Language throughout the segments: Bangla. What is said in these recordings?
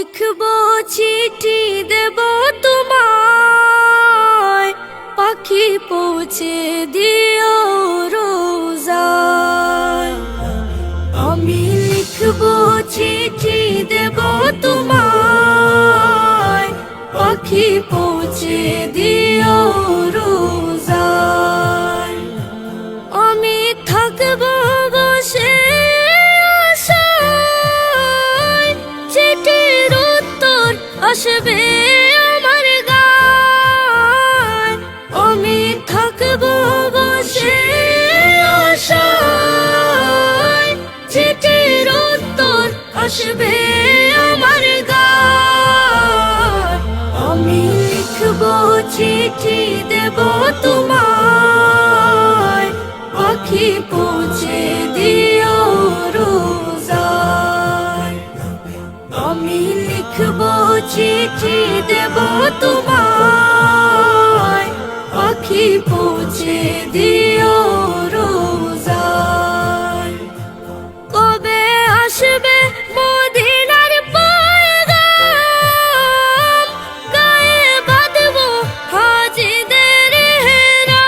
লিখবো চিঠি দেব তোমায়, পাখি পৌঁছে দিও রোজায়। আমি লিখবো চিঠি দেব তোমায়, পাখি পৌঁছে দিও রোজায়। আমি থাকবো বসে আশায়, চিঠির উত্তর আসবে আমার গায়। আমি থাকবো বসে আশায়, চিঠির উত্তর আসবে আমার গায়। আমি লিখবো চিঠি দেব তোমায়, পাখি পৌঁছে দিও রোজায়। আমি লিখবো চিঠি দেব তোমায়, পাখি পৌঁছে দিও রোজায়। কবে আসবে মদিনার পয়গাম, গায়ে বাঁধবো হাজিদের হেরাম।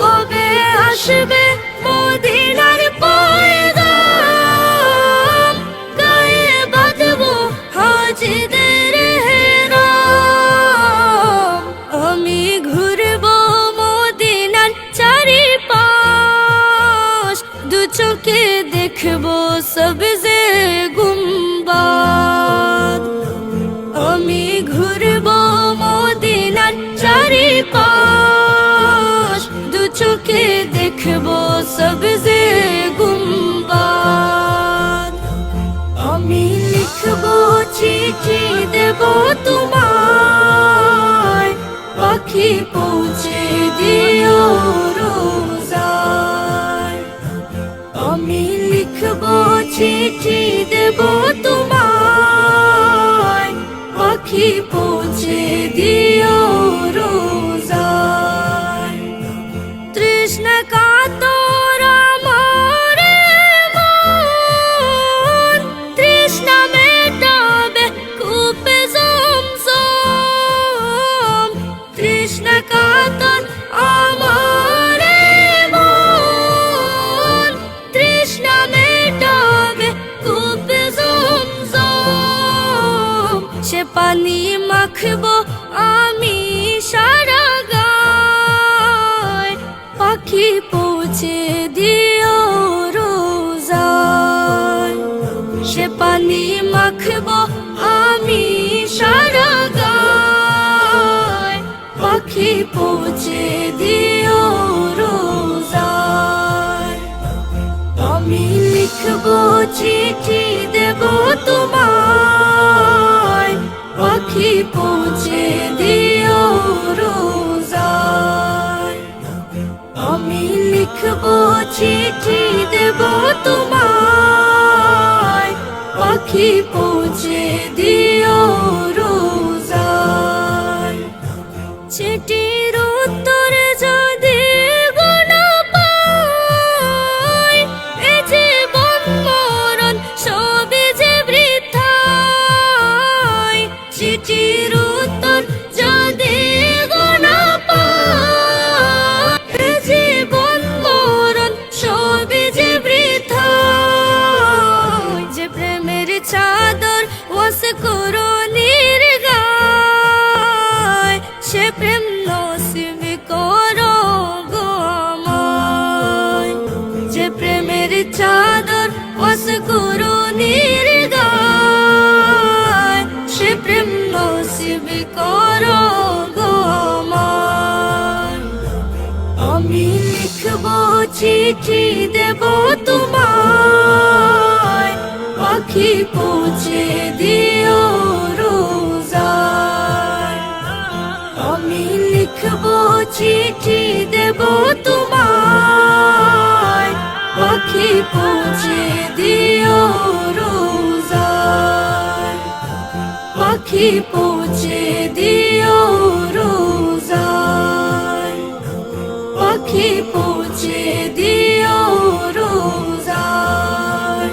কবে আসবে মদিনার পয়গাম, গায়ে বাঁধবো হাজিদের হেরাম। আমি ঘুরবো মদিনার চারিপাশ, দু চোখে দেখবো সবজে গুম্বাদ। আমি ঘুরবো মদিনার চারিপাশ, দু চোখে দেখবো সবজে গুম্বাদ। আমি লিখবো চিঠি দেব তোমায়, পাখি পৌঁছে দিও রোজায়। আমি লিখবো চিঠি দেব তোমায়, পাখি পৌঁছে দিও রোজায়। তৃষ্ণা কাতর আমার মন, তৃষ্ণা মেটাবে কূপে জমজম। তৃষ্ণা কাতর আমার মন, তৃষ্ণা মেটাবে কূপে জমজম। সে পানি মাখবো আমি সারা গায়, পাখি পৌঁছে দিও রোজায়। সে পানি মাখবো আমি সারা গায়, পাখি পৌঁছে দিও রোজায়। আমি লিখবো চিঠি দেব তোমায়, পাখি পৌঁছে দিও রোজায়। আমি লিখবো চিঠি দেব তোমায়, পাখি পৌঁছে দিও রোজায়। চিঠির উত্তর যদি গোনা পাই, এ জীবন মরণ সবই যে বৃথায়। চিঠির উত্তর যদি গোনা পাই, এ জীবন মরণ সবই যে বৃথায়। যে প্রেমের চাদর ওয়াস করো নির্গায়, সে প্রেম নসিব করো গো আমায়। যে প্রেমের চাদর ওয়াস করো নির্গায়, সে প্রেম নসিব করো গো আমায়। আমি লিখবো চিঠি দেব তোমায়, পাখি পৌঁছে দিও রোজায়। আমি লিখবো চিঠি দেব তোমায়, পাখি পৌঁছে দিও রোজায়। পাখি পৌঁছে দিও রোজায়, পাখি পৌঁছে দিও রোজায়।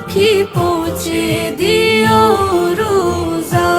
পাখি পৌঁছে দিও রোজা